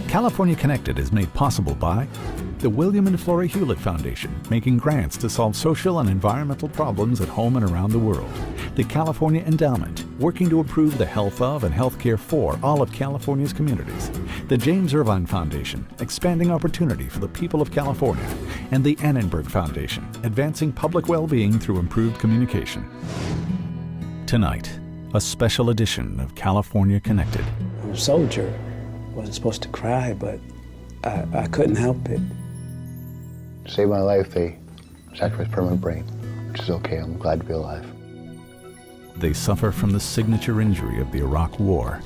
California Connected is made possible by the William and Flora Hewlett Foundation, making grants to solve social and environmental problems at home and around the world. The California Endowment, working to improve the health of and healthcare for all of California's communities. The James Irvine Foundation, expanding opportunity for the people of California. And the Annenberg Foundation, advancing public well-being through improved communication. Tonight, a special edition of California Connected. I'm a soldier. Wasn't supposed to cry, but I couldn't help it. To save my life, they sacrificed permanent brain, which is okay. I'm glad to be alive. They suffer from the signature injury of the Iraq War,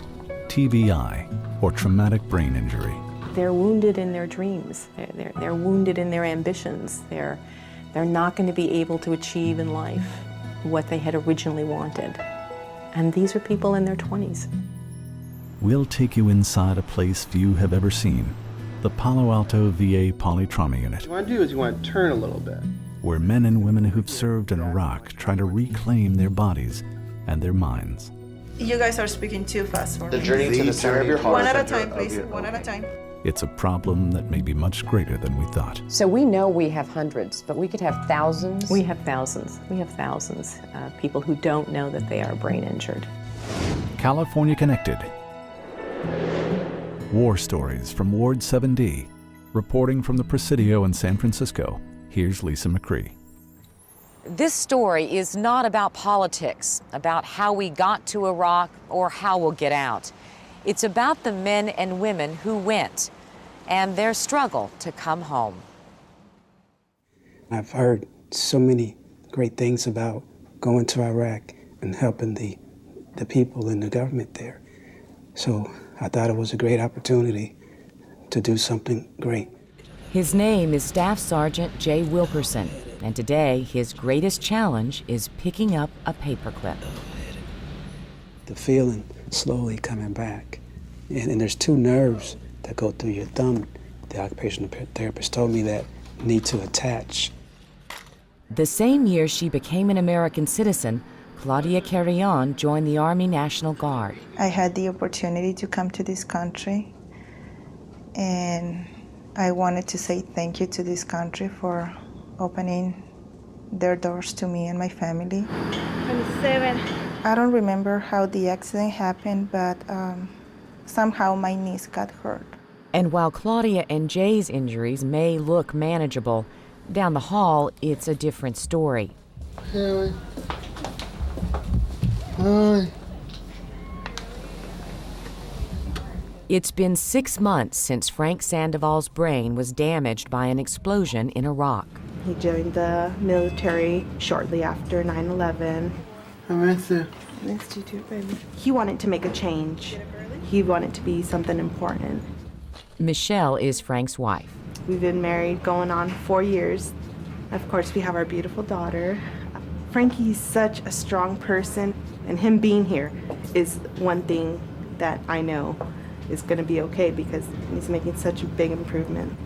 TBI, or traumatic brain injury. They're wounded in their dreams. They're wounded in their ambitions. They're not going to be able to achieve in life what they had originally wanted. And these are people in their 20s. We'll take you inside a place few have ever seen, the Palo Alto V.A. Polytrauma Unit. What you want to do is you want to turn a little bit. Where men and women who've served in Iraq try to reclaim their bodies and their minds. You guys are speaking too fast for me. The journey to the center of your heart. One at a time, please. One at a time. It's a problem that may be much greater than we thought. So we know we have hundreds, but we could have thousands. We have thousands. We have thousands of people who don't know that they are brain injured. California Connected. War stories from Ward 7D. Reporting from the Presidio in San Francisco, here's Lisa McRee. This story is not about politics, about how we got to Iraq or how we'll get out. It's about the men and women who went and their struggle to come home. I've heard so many great things about going to Iraq and helping the people in the government there. So I thought it was a great opportunity to do something great. His name is Staff Sergeant Jay Wilkerson, and today his greatest challenge is picking up a paperclip. The feeling slowly coming back. And there's two nerves that go through your thumb. The occupational therapist told me that need to attach. The same year she became an American citizen, Claudia Carrion joined the Army National Guard. I had the opportunity to come to this country, and I wanted to say thank you to this country for opening their doors to me and my family. 27. I don't remember how the accident happened, but somehow my knees got hurt. And while Claudia and Jay's injuries may look manageable, down the hall it's a different story. Haley. Hi. It's been 6 months since Frank Sandoval's brain was damaged by an explosion in Iraq. He joined the military shortly after 9/11. I miss you. Missed you too, baby. He wanted to make a change. He wanted to be something important. Michelle is Frank's wife. We've been married going on 4 years. Of course, we have our beautiful daughter. Frankie's such a strong person, and him being here is one thing that I know is going to be okay because he's making such a big improvement.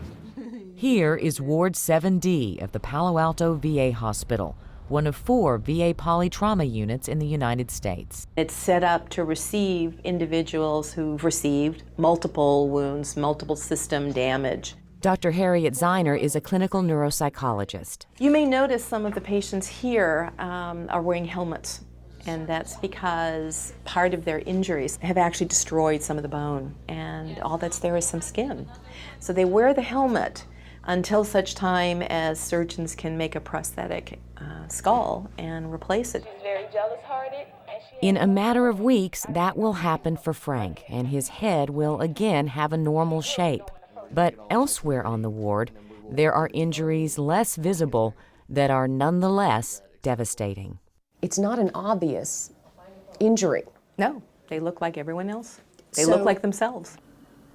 Here is Ward 7D of the Palo Alto V.A. Hospital, one of 4 VA polytrauma units in the United States. It's set up to receive individuals who've received multiple wounds, multiple system damage. Dr. Harriet Ziner is a clinical neuropsychologist. You may notice some of the patients here are wearing helmets, and that's because part of their injuries have actually destroyed some of the bone, and all that's there is some skin. So they wear the helmet until such time as surgeons can make a prosthetic skull and replace it. In a matter of weeks, that will happen for Frank, and his head will again have a normal shape. But elsewhere on the ward, there are injuries less visible that are nonetheless devastating. It's not an obvious injury. No, they look like everyone else. They look like themselves.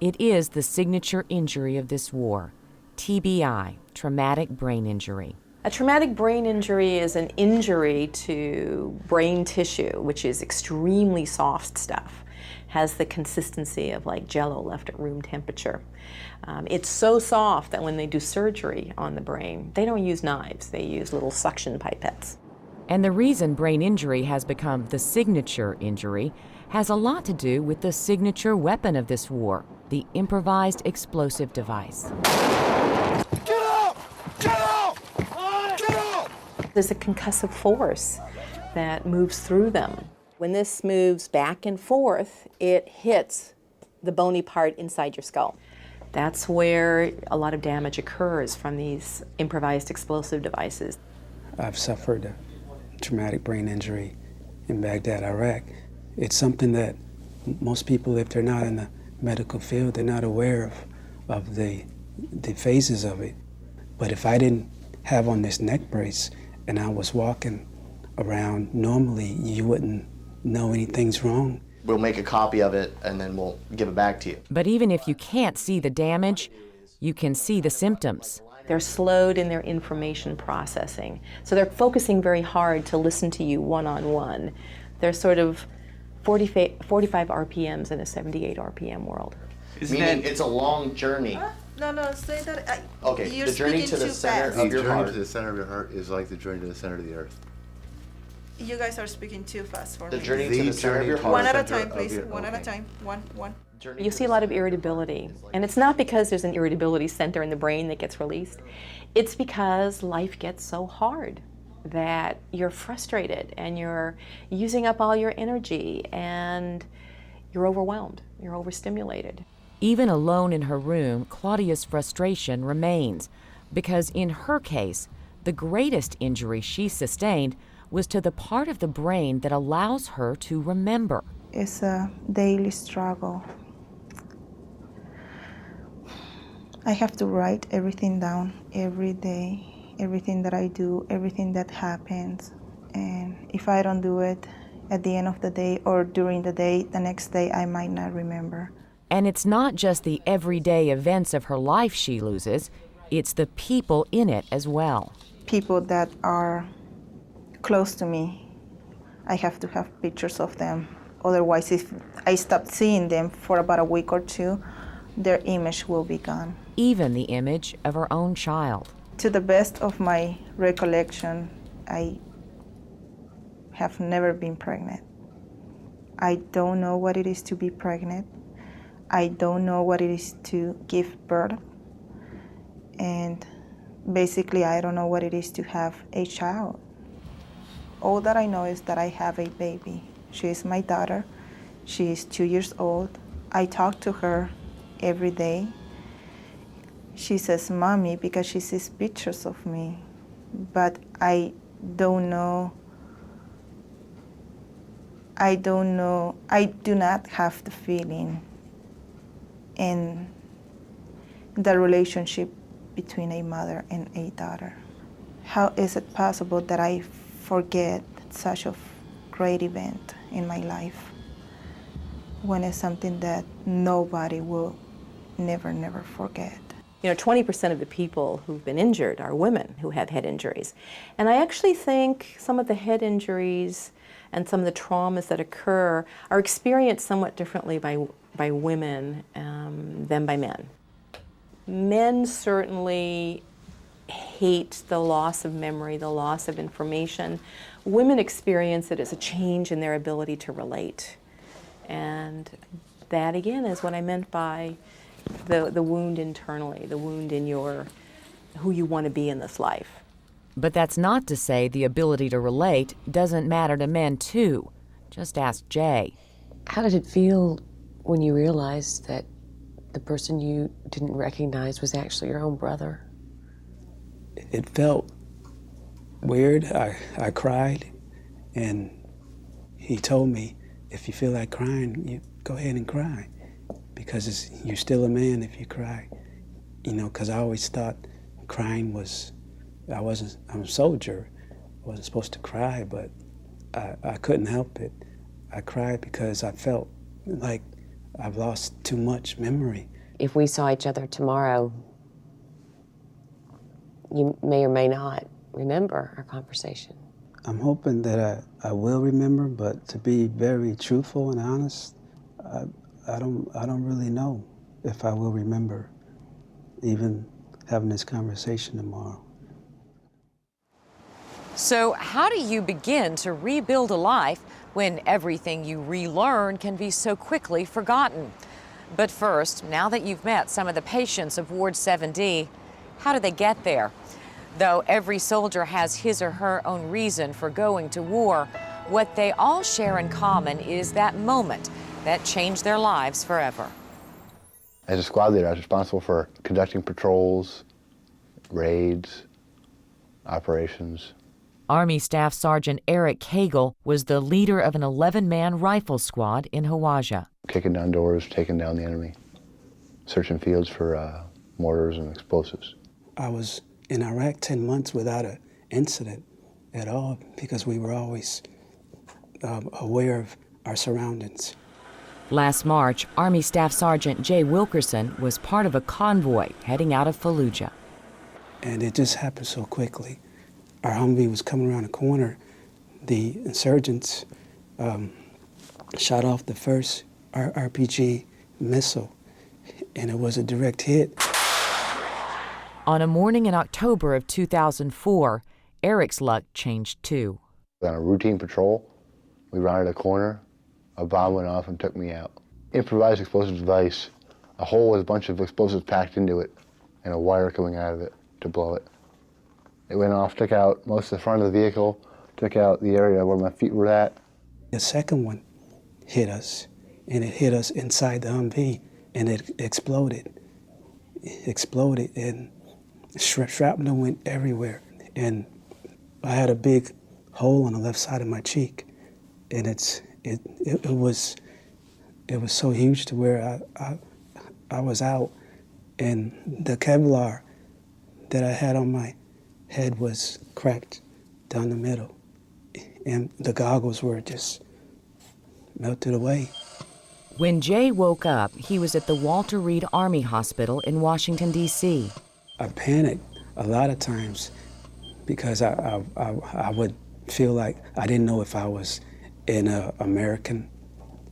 It is the signature injury of this war, TBI, traumatic brain injury. A traumatic brain injury is an injury to brain tissue, which is extremely soft stuff, has the consistency of like Jell-O left at room temperature. It's so soft that when they do surgery on the brain, they don't use knives, they use little suction pipettes. And the reason brain injury has become the signature injury has a lot to do with the signature weapon of this war, the improvised explosive device. There's a concussive force that moves through them. When this moves back and forth, it hits the bony part inside your skull. That's where a lot of damage occurs from these improvised explosive devices. I've suffered a traumatic brain injury in Baghdad, Iraq. It's something that most people, if they're not in the medical field, they're not aware of the phases of it. But if I didn't have on this neck brace and I was walking around normally, you wouldn't know anything's wrong. We'll make a copy of it and then we'll give it back to you. But even if you can't see the damage, you can see the symptoms. They're slowed in their information processing. So they're focusing very hard to listen to you one-on-one. They're sort of 45 RPMs in a 78 RPM world. Meaning it's a long journey. No, say that. Okay, you're the journey to the too center fast. of your heart. The journey to the center of your heart is like the journey to the center of the earth. You guys are speaking too fast for The me. journey to the center of your heart. One at a time, please. One at a time. One. You see a lot of irritability. And it's not because there's an irritability center in the brain that gets released. It's because life gets so hard that you're frustrated and you're using up all your energy and you're overwhelmed, you're overstimulated. Even alone in her room, Claudia's frustration remains because in her case, the greatest injury she sustained was to the part of the brain that allows her to remember. It's a daily struggle. I have to write everything down every day, everything that I do, everything that happens. And if I don't do it at the end of the day or during the day, the next day I might not remember. And it's not just the everyday events of her life she loses, it's the people in it as well. People that are close to me, I have to have pictures of them. Otherwise, if I stop seeing them for about a week or two, their image will be gone. Even the image of her own child. To the best of my recollection, I have never been pregnant. I don't know what it is to be pregnant. I don't know what it is to give birth. And basically, I don't know what it is to have a child. All that I know is that I have a baby. She is my daughter. She is 2 years old. I talk to her every day. She says, "Mommy," because she sees pictures of me. But I don't know. I do not have the feeling in the relationship between a mother and a daughter. How is it possible that I forget such a great event in my life when it's something that nobody will never forget? 20% of the people who've been injured are women who have head injuries. And I actually think some of the head injuries and some of the traumas that occur are experienced somewhat differently by women than by men. Men certainly hate the loss of memory, the loss of information. Women experience it as a change in their ability to relate. And that, again, is what I meant by the wound internally, the wound in who you want to be in this life. But that's not to say the ability to relate doesn't matter to men, too. Just ask Jay. How did it feel when you realized that the person you didn't recognize was actually your own brother? It felt weird. I cried, and he told me, if you feel like crying, you go ahead and cry, because you're still a man if you cry. Because I always thought crying was, I'm a soldier. I wasn't supposed to cry, but I couldn't help it. I cried because I felt like I've lost too much memory. If we saw each other tomorrow, you may or may not remember our conversation. I'm hoping that I will remember, but to be very truthful and honest, I don't really know if I will remember even having this conversation tomorrow. So how do you begin to rebuild a life when everything you relearn can be so quickly forgotten? But first, now that you've met some of the patients of Ward 7D, how do they get there? Though every soldier has his or her own reason for going to war, what they all share in common is that moment that changed their lives forever. As a squad leader, I was responsible for conducting patrols, raids, operations. Army Staff Sergeant Eric Cagle was the leader of an 11-man rifle squad in Hawaja. Kicking down doors, taking down the enemy, searching fields for mortars and explosives. I was in Iraq 10 months without an incident at all because we were always aware of our surroundings. Last March, Army Staff Sergeant Jay Wilkerson was part of a convoy heading out of Fallujah. And it just happened so quickly. Our Humvee was coming around the corner. The insurgents shot off the first RPG missile, and it was a direct hit. On a morning in October of 2004, Eric's luck changed too. On a routine patrol, we rounded a corner, a bomb went off and took me out. Improvised explosive device, a hole with a bunch of explosives packed into it, and a wire coming out of it to blow it. It went off, took out most of the front of the vehicle, took out the area where my feet were at. The second one hit us, and it hit us inside the Humvee, and it exploded. It exploded, and shrapnel went everywhere. And I had a big hole on the left side of my cheek, and it was so huge to where I was out, and the Kevlar that I had on my head was cracked down the middle, and the goggles were just melted away. When Jay woke up, he was at the Walter Reed Army Hospital in Washington, D.C. I panicked a lot of times because I would feel like I didn't know if I was in an American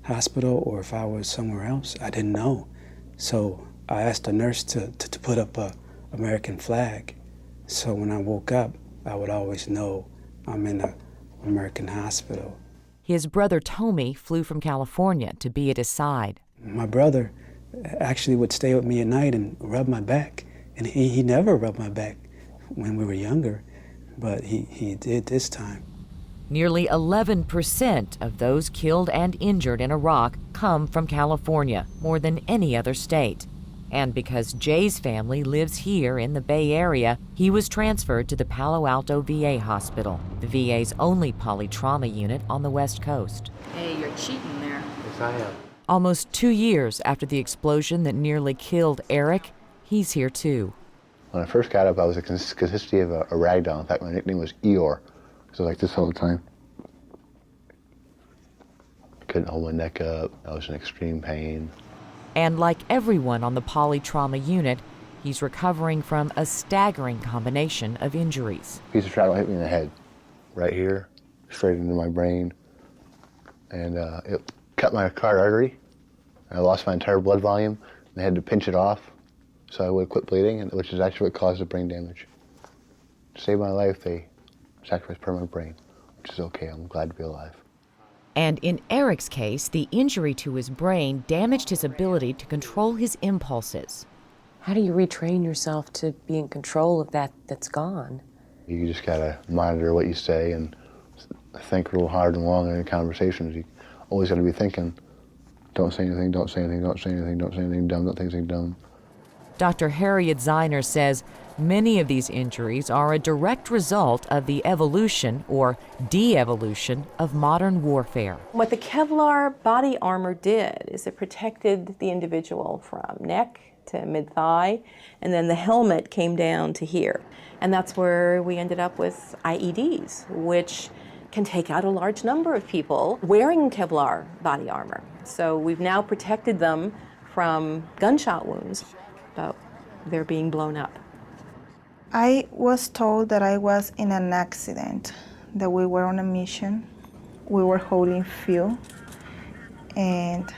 hospital or if I was somewhere else. I didn't know. So I asked the nurse to put up a American flag. So when I woke up, I would always know I'm in an American hospital. His brother Tommy flew from California to be at his side. My brother actually would stay with me at night and rub my back. And he never rubbed my back when we were younger, but he did this time. Nearly 11% of those killed and injured in Iraq come from California, more than any other state. And because Jay's family lives here in the Bay Area, he was transferred to the Palo Alto V.A. hospital, the VA's only polytrauma unit on the West Coast. Hey, you're cheating there. Yes, I am. Almost 2 years after the explosion that nearly killed Eric, he's here too. When I first got up, I was a consistency of a ragdoll. In fact, my nickname was Eeyore, because I was like this all the time. Couldn't hold my neck up. I was in extreme pain. And like everyone on the polytrauma unit, he's recovering from a staggering combination of injuries. A piece of shrapnel hit me in the head, right here, straight into my brain, and it cut my carotid artery. I lost my entire blood volume. They had to pinch it off so I would quit bleeding, which is actually what caused the brain damage. To save my life, they sacrificed permanent brain, which is okay. I'm glad to be alive. And in Eric's case, the injury to his brain damaged his ability to control his impulses. How do you retrain yourself to be in control of that's gone? You just gotta monitor what you say and think real hard and long in your conversations. You always gotta be thinking, don't say anything, don't say anything, don't say anything, don't say anything dumb, don't say anything dumb. Dr. Harriet Zeiner says many of these injuries are a direct result of the evolution or de-evolution of modern warfare. What the Kevlar body armor did is it protected the individual from neck to mid-thigh, and then the helmet came down to here. And that's where we ended up with IEDs, which can take out a large number of people wearing Kevlar body armor. So we've now protected them from gunshot wounds, but they're being blown up. I was told that I was in an accident, that we were on a mission. We were holding fuel, and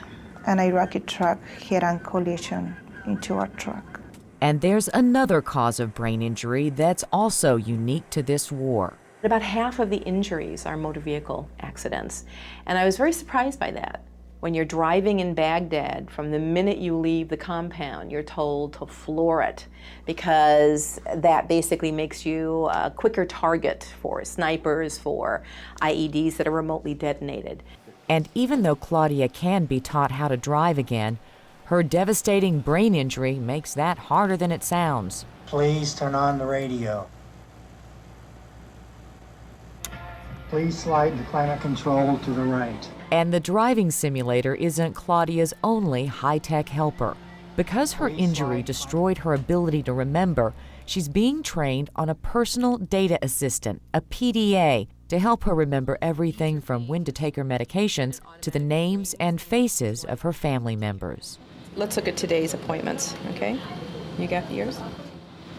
an Iraqi truck head-on collision into our truck. And there's another cause of brain injury that's also unique to this war. About half of the injuries are motor vehicle accidents, and I was very surprised by that When you're driving in Baghdad, from the minute you leave the compound, you're told to floor it because that basically makes you a quicker target for snipers, for IEDs that are remotely detonated. And even though Claudia can be taught how to drive again, her devastating brain injury makes that harder than it sounds. Please turn on the radio. Please slide the climate control to the right. And the driving simulator isn't Claudia's only high-tech helper. Because her injury destroyed her ability to remember, she's being trained on a personal data assistant, a PDA, to help her remember everything from when to take her medications to the names and faces of her family members. Let's look at today's appointments, okay? You got yours?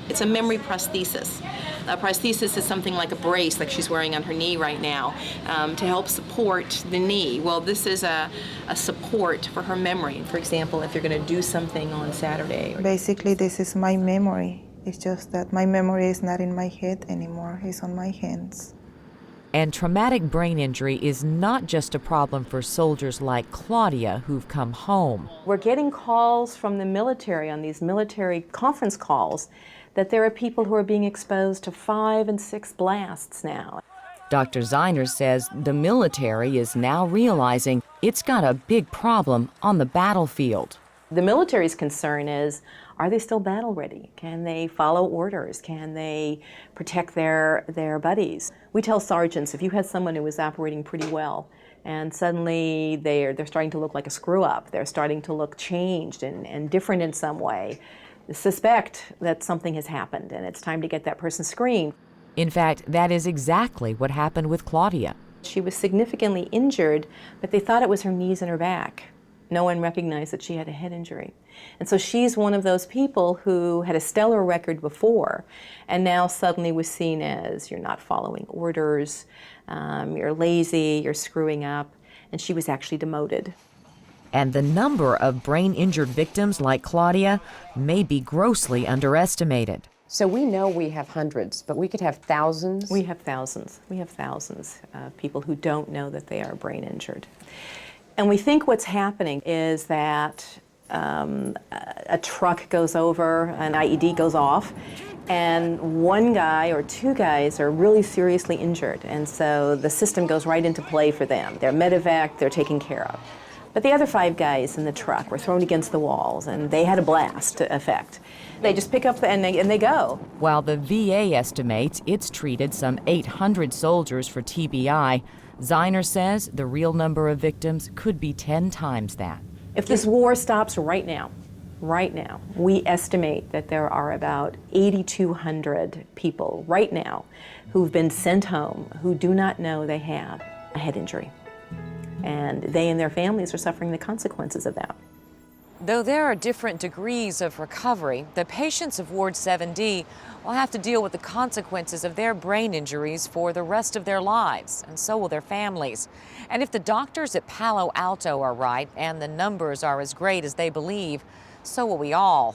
It's a memory prosthesis. A prosthesis is something like a brace, like she's wearing on her knee right now, to help support the knee. Well, this is a support for her memory. For example, if you're going to do something on Saturday. Basically, this is my memory. It's just that my memory is not in my head anymore. It's on my hands. And traumatic brain injury is not just a problem for soldiers like Claudia who've come home. We're getting calls from the military on these military conference calls that there are people who are being exposed to 5 and 6 blasts now. Dr. Zeiner says the military is now realizing it's got a big problem on the battlefield. The military's concern is, are they still battle ready? Can they follow orders? Can they protect their buddies? We tell sergeants, if you had someone who was operating pretty well and suddenly they're starting to look like a screw up, they're starting to look changed and different in some way, suspect that something has happened and it's time to get that person screened. In fact, that is exactly what happened with Claudia. She was significantly injured, but they thought it was her knees and her back. No one recognized that she had a head injury. And so she's one of those people who had a stellar record before and now suddenly was seen as you're not following orders, you're lazy, you're screwing up, and she was actually demoted. And the number of brain-injured victims like Claudia may be grossly underestimated. So we know we have hundreds, but we could have thousands? We have thousands. We have thousands of people who don't know that they are brain injured. And we think what's happening is that a truck goes over, an IED goes off, and one guy or two guys are really seriously injured. And so the system goes right into play for them. They're medevac, they're taken care of. But the other 5 guys in the truck were thrown against the walls, and they had a blast effect. They just pick up and they go. While the VA estimates it's treated some 800 soldiers for TBI, Zeiner says the real number of victims could be 10 times that. If this war stops right now, we estimate that there are about 8,200 people right now who've been sent home who do not know they have a head injury. And they and their families are suffering the consequences of that. Though there are different degrees of recovery, the patients of Ward 7D will have to deal with the consequences of their brain injuries for the rest of their lives, and so will their families. And if the doctors at Palo Alto are right, and the numbers are as great as they believe, so will we all.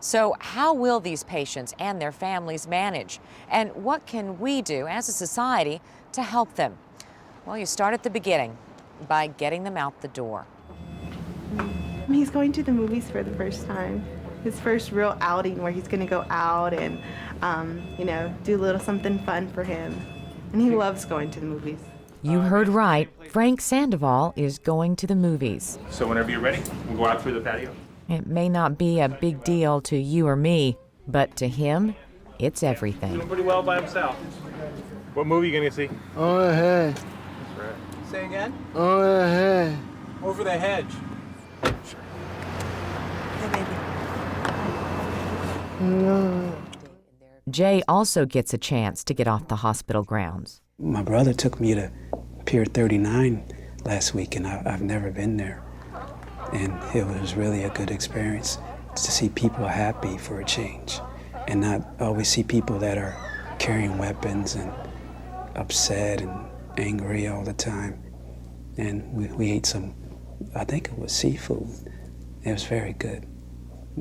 So how will these patients and their families manage? And what can we do as a society to help them? Well, you start at the beginning, by getting them out the door. He's going to the movies for the first time. His first real outing where he's going to go out and, do a little something fun for him. And he loves going to the movies. You heard right. Frank Sandoval is going to the movies. So whenever you're ready, we'll go out through the patio. It may not be a big deal to you or me, but to him, it's everything. Doing pretty well by himself. What movie are you going to see? Over the hedge. That's right. Say again? Over the hedge. Over the hedge. Jay also gets a chance to get off the hospital grounds. My brother took me to Pier 39 last week, and I've never been there. And it was really a good experience to see people happy for a change and not always see people that are carrying weapons and upset and angry all the time. And we ate some, I think it was seafood. It was very good.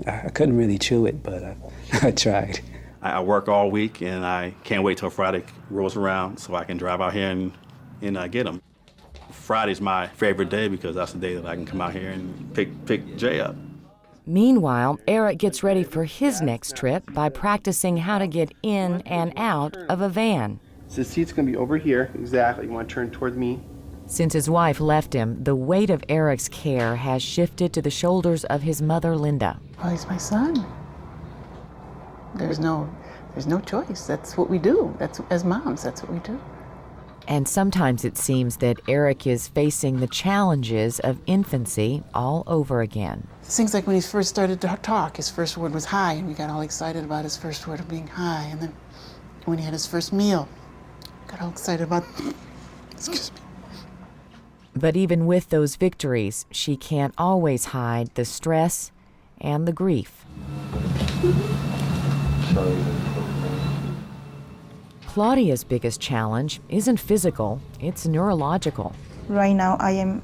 I couldn't really chew it, but I tried. I work all week, and I can't wait till Friday rolls around so I can drive out here and get them. Friday's my favorite day because that's the day that I can come out here and pick Jay up. Meanwhile, Eric gets ready for his next trip by practicing how to get in and out of a van. So the seat's going to be over here, exactly. You want to turn toward me. Since his wife left him, the weight of Eric's care has shifted to the shoulders of his mother, Linda. Well, he's my son. There's no choice. That's what we do. As moms, that's what we do. And sometimes it seems that Eric is facing the challenges of infancy all over again. Things like when he first started to talk, his first word was hi, and we got all excited about his first word of being hi. And then when he had his first meal, got all excited about, excuse me. But even with those victories, she can't always hide the stress and the grief. Claudia's biggest challenge isn't physical, it's neurological. Right now I am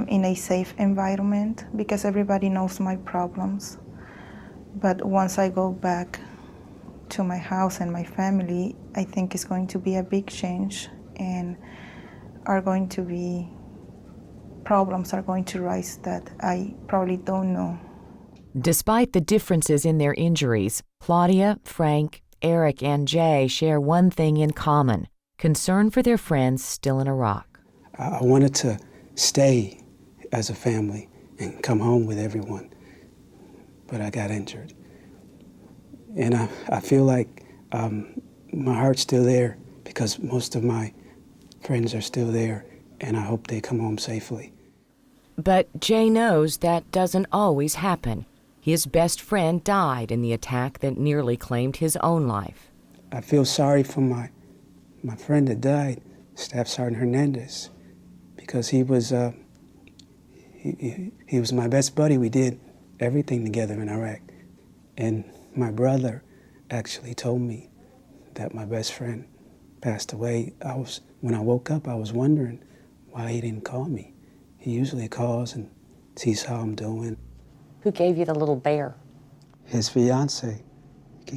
in a safe environment because everybody knows my problems. But once I go back to my house and my family, I think it's going to be a big change, and problems are going to rise that I probably don't know. Despite the differences in their injuries, Claudia, Frank, Eric, and Jay share one thing in common: concern for their friends still in Iraq. I wanted to stay as a family and come home with everyone, but I got injured. And I feel like my heart's still there because most of my friends are still there, and I hope they come home safely. But Jay knows that doesn't always happen. His best friend died in the attack that nearly claimed his own life. I feel sorry for my friend that died, Staff Sergeant Hernandez, because he was my best buddy. We did everything together in Iraq. And my brother actually told me that my best friend passed away. When I woke up, I was wondering why he didn't call me. He usually calls and sees how I'm doing. Who gave you the little bear? His fiance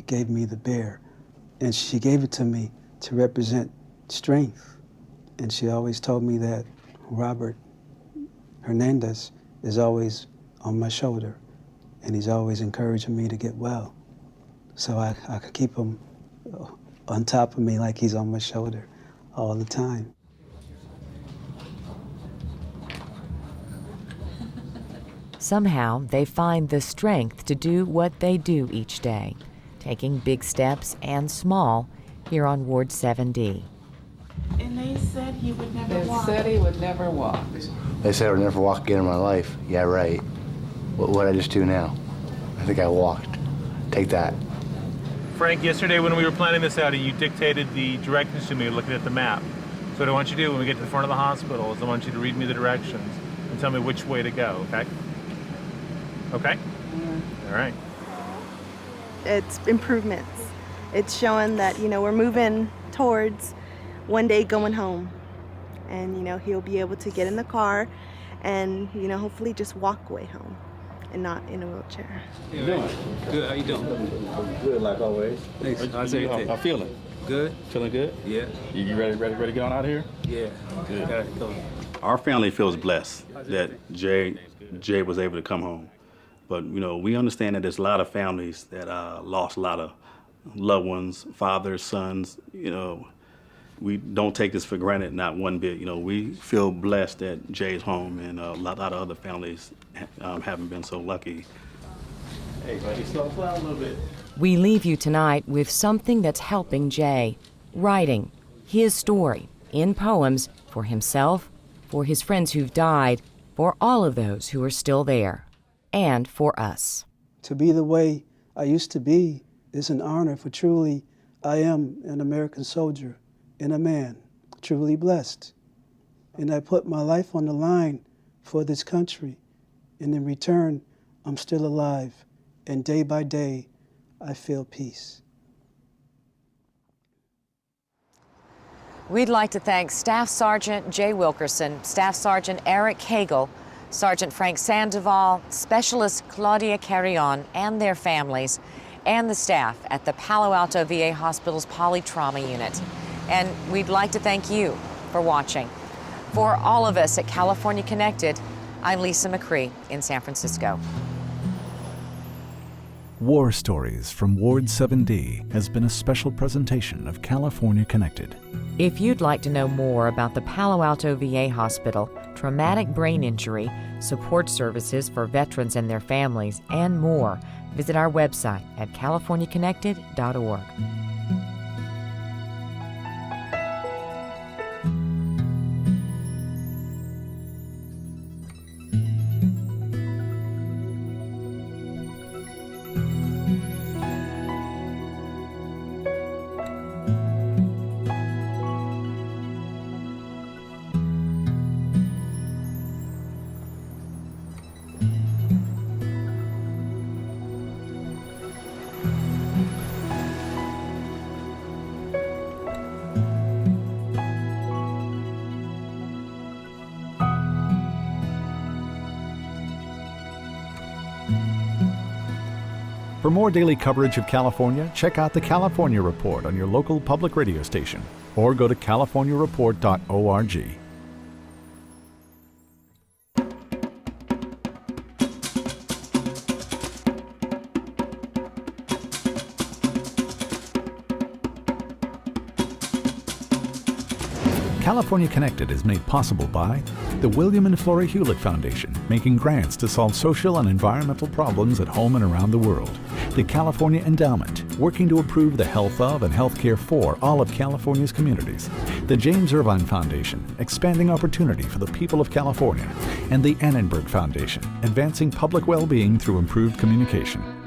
gave me the bear, and she gave it to me to represent strength. And she always told me that Robert Hernandez is always on my shoulder, and he's always encouraging me to get well. So I could keep him on top of me like he's on my shoulder all the time. Somehow, they find the strength to do what they do each day, taking big steps and small here on Ward 7D. And they said he would never walk. They said he would never walk. They said I would never walk again in my life. Yeah, right. What'd I just do now? I think I walked. Take that. Frank, yesterday when we were planning this out, you dictated the directions to me looking at the map. So what I want you to do when we get to the front of the hospital is I want you to read me the directions and tell me which way to go, okay? Okay? All right. It's improvements. It's showing that, we're moving towards one day going home. And, he'll be able to get in the car and, hopefully just walk way home and not in a wheelchair. How you doing? Good. How you doing? Good, like always. Thanks. How's everything? How feeling? Good. Feeling good? Yeah. You ready to get on out of here? Yeah. Good. Go. Our family feels blessed that Jay was able to come home. But, we understand that there's a lot of families that lost a lot of loved ones, fathers, sons. We don't take this for granted, not one bit. We feel blessed that Jay's home, and a lot of other families haven't been so lucky. Hey, buddy, slow down a little bit. We leave you tonight with something that's helping Jay, writing his story in poems for himself, for his friends who've died, for all of those who are still there, and for us. To be the way I used to be is an honor, for truly I am an American soldier and a man, truly blessed. And I put my life on the line for this country, and in return, I'm still alive, and day by day, I feel peace. We'd like to thank Staff Sergeant Jay Wilkerson, Staff Sergeant Eric Cagle, Sergeant Frank Sandoval, Specialist Claudia Carrion and their families, and the staff at the Palo Alto V.A. Hospital's Polytrauma Unit. And we'd like to thank you for watching. For all of us at California Connected, I'm Lisa McRee in San Francisco. War Stories from Ward 7D has been a special presentation of California Connected. If you'd like to know more about the Palo Alto V.A. Hospital, traumatic brain injury, support services for veterans and their families, and more, visit our website at californiaconnected.org. For more daily coverage of California, check out the California Report on your local public radio station or go to californiareport.org. California Connected is made possible by the William and Flora Hewlett Foundation, making grants to solve social and environmental problems at home and around the world. The California Endowment, working to improve the health of and healthcare for all of California's communities. The James Irvine Foundation, expanding opportunity for the people of California. And the Annenberg Foundation, advancing public well-being through improved communication.